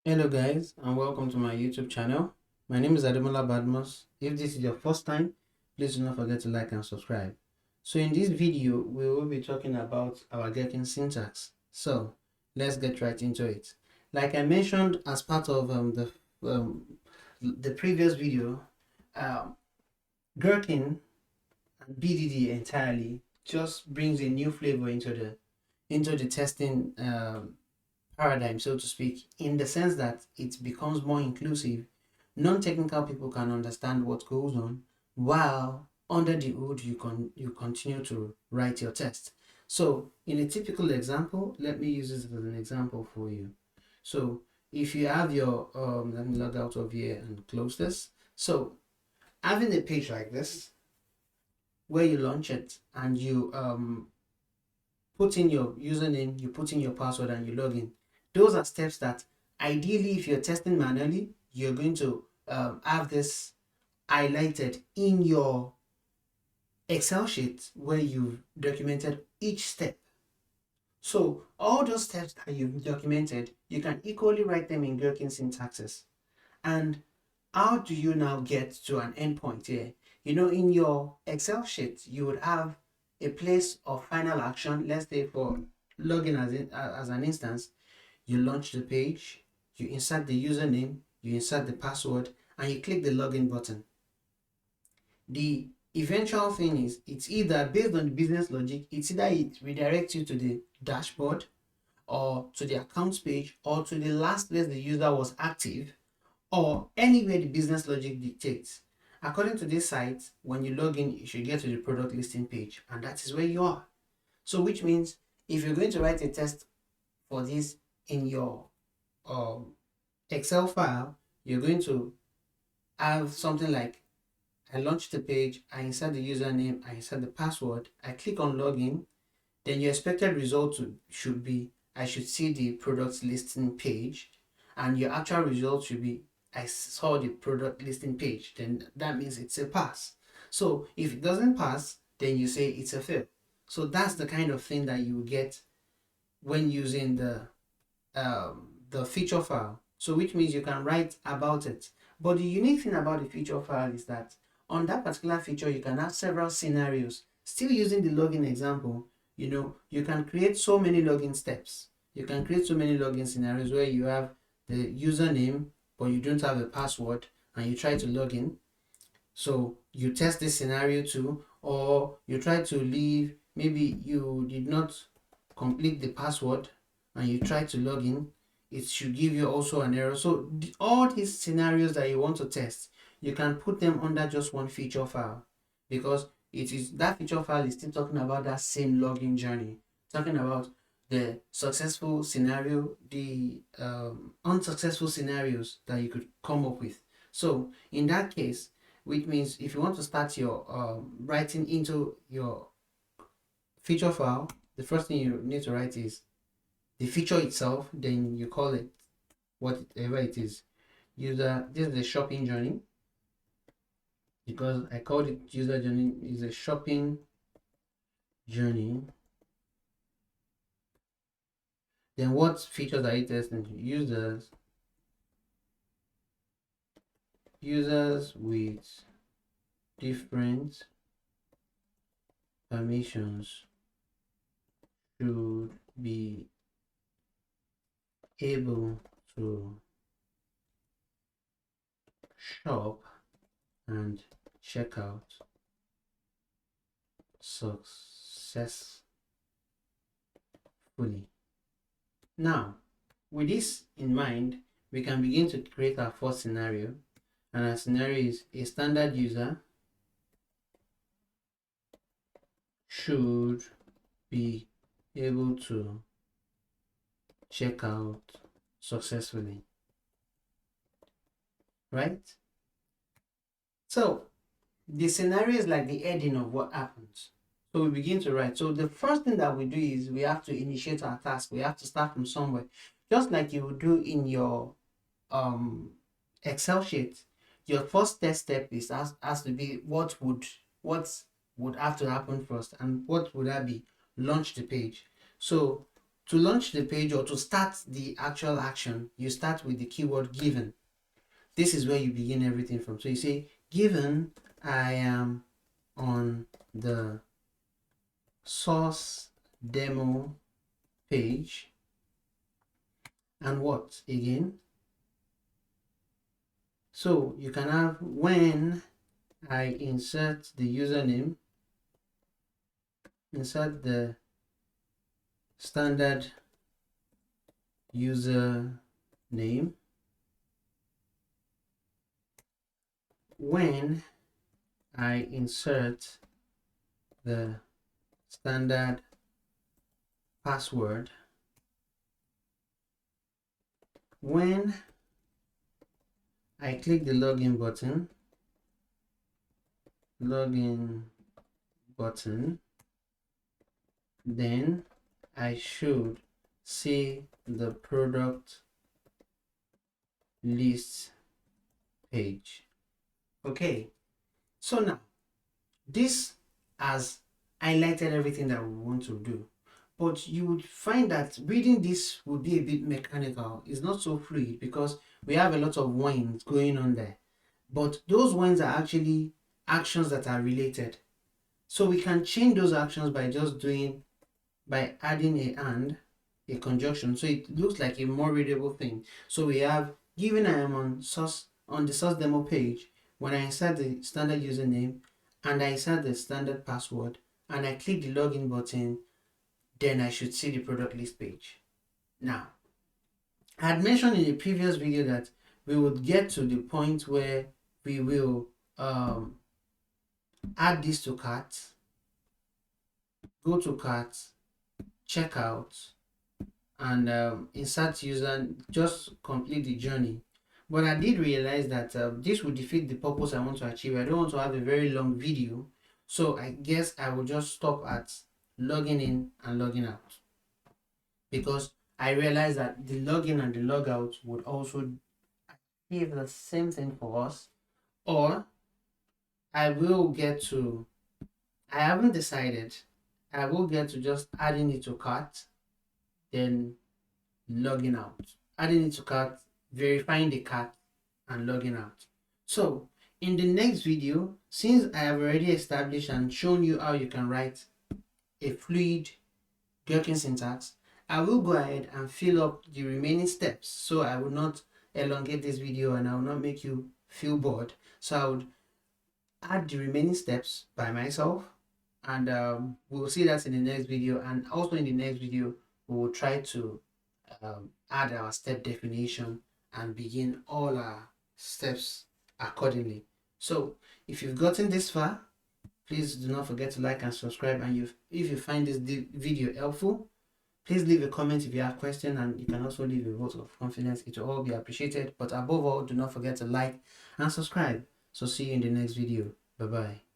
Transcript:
Hello guys, and welcome to my YouTube channel. My name is Ademola Badmus. If this is your first time, please do not forget to like and subscribe. So in this video, we will be talking about our gherkin syntax. So let's get right into it. Like I mentioned as part of the previous video, um, gherkin and BDD entirely just brings a new flavor into the testing paradigm, so to speak, in the sense that it becomes more inclusive. Non-technical people can understand what goes on, while under the hood you continue to write your test. So in a typical example, let me use this as an example for you. So if you have your let me log out of here and close this. So having a page like this where you launch it and you put in your username, you put in your password, and you log in. Those are steps that ideally, if you're testing manually, you're going to have this highlighted in your Excel sheet where you've documented each step. So all those steps that you've documented, you can equally write them in gherkin syntaxes. And how do you now get to an endpoint here? In your Excel sheet, you would have a place of final action. Let's say for login as an instance, you launch the page, you insert the username, you insert the password, and you click the login button. The eventual thing is, it's either based on the business logic, it's either it redirects you to the dashboard or to the accounts page or to the last place the user was active, or anywhere the business logic dictates. According to this site, when you log in, you should get to the product listing page, and that is where you are. So which means if you're going to write a test for this in your Excel file, you're going to have something like, I launch the page, I insert the username, I insert the password, I click on login, then your expected result should be, I should see the product listing page, and your actual result should be, I saw the product listing page. Then that means it's a pass. So if it doesn't pass, then you say it's a fail. So that's the kind of thing that you get when using the feature file. So which means you can write about it. But the unique thing about the feature file is that on that particular feature, you can have several scenarios. Still using the login example, you can create so many login steps. You can create so many login scenarios where you have the username, but you don't have a password, and you try to log in. So you test this scenario too, or you try to leave, maybe you did not complete the password and you try to log in, it should give you also an error. So all these scenarios that you want to test, you can put them under just one feature file, because that feature file is still talking about that same login journey, talking about the successful scenario, the unsuccessful scenarios that you could come up with. So in that case, which means if you want to start your writing into your feature file, the first thing you need to write is the feature itself, then you call it whatever it is. User, this is the shopping journey, because I called it user journey, is a shopping journey. Then what features are you testing? Users with different permissions should be able to shop and check out successfully. Now, with this in mind, we can begin to create our first scenario, and our scenario is a standard user should be able to check out successfully, right? So the scenario is like the heading of what happens. So we begin to write. So the first thing that we do is we have to initiate our task. We have to start from somewhere, just like you would do in your Excel sheet. Your first test step has to be what would have to happen first, and what would that be? Launch the page. So To launch the page or to start the actual action, you start with the keyword given. This is where you begin everything from. So you say, given I am on the source demo page, and what again? So you can have when I insert the username, insert the standard user name, when I insert the standard password, when I click the login button, then I should see the product list page. Okay, so now this has highlighted everything that we want to do, but you would find that reading this would be a bit mechanical. It's not so fluid because we have a lot of wines going on there, but those wines are actually actions that are related. So we can change those actions by adding a conjunction, so it looks like a more readable thing. So we have, given I am on the source demo page, when I insert the standard username and I insert the standard password and I click the login button, then I should see the product list page. Now, I had mentioned in the previous video that we would get to the point where we will add this to cart, go to cart, checkout, and insert user, just complete the journey. But I did realize that this would defeat the purpose I want to achieve. I don't want to have a very long video, so I guess I will just stop at logging in and logging out, because I realized that the login and the logout would also give the same thing for us. Or I haven't decided. I will get to just adding it to cart, then logging out, adding it to cart, verifying the cart, and logging out. So in the next video, since I have already established and shown you how you can write a fluid gherkin syntax, I will go ahead and fill up the remaining steps, so I will not elongate this video and I will not make you feel bored. So I would add the remaining steps by myself, and we'll see that in the next video. And also in the next video, we will try to add our step definition and begin all our steps accordingly. So if you've gotten this far, please do not forget to like and subscribe. And if you find this video helpful, please leave a comment if you have questions, and you can also leave a vote of confidence. It will all be appreciated. But above all, do not forget to like and subscribe. So see you in the next video. Bye bye.